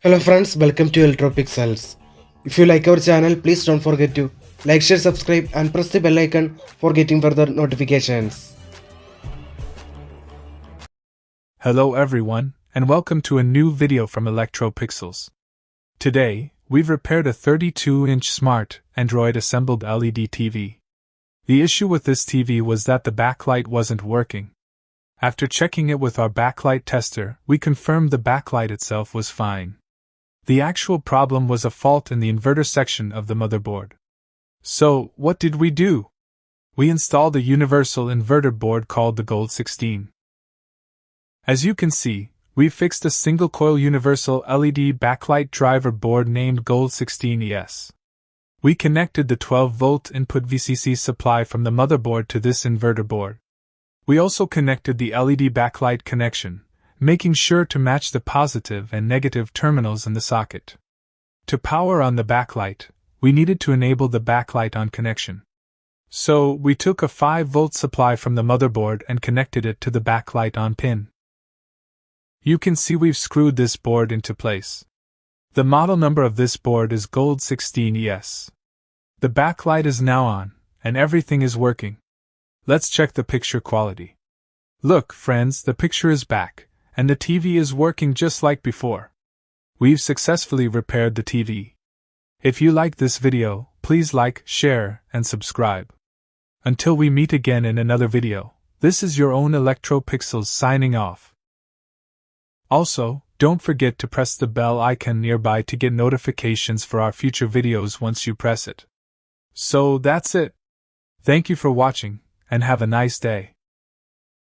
Hello friends, welcome to Ledtvrepair. If you like our channel, please don't forget to like, share, subscribe and press the bell icon for getting further notifications. Hello everyone, and welcome to a new video from Ledtvrepair. Today, we've repaired a 32-inch smart, Android-assembled LED TV. The issue with this TV was that the backlight wasn't working. After checking it with our backlight tester, we confirmed the backlight itself was fine. The actual problem was a fault in the inverter section of the motherboard. So, what did we do? We installed a universal inverter board called the Gold-16. As you can see, we fixed a single-coil universal LED backlight driver board named Gold-16Es. We connected the 12-volt input VCC supply from the motherboard to this inverter board. We also connected the LED backlight connection, making sure to match the positive and negative terminals in the socket. To power on the backlight, we needed to enable the backlight on connection. So, we took a 5-volt supply from the motherboard and connected it to the backlight on pin. You can see we've screwed this board into place. The model number of this board is Gold-16Es. The backlight is now on, and everything is working. Let's check the picture quality. Look, friends, the picture is back, and the TV is working just like before. We've successfully repaired the TV. If you like this video, please like, share, and subscribe. Until we meet again in another video, this is your own Ledtvrepair signing off. Also, don't forget to press the bell icon nearby to get notifications for our future videos once you press it. So that's it. Thank you for watching, and have a nice day.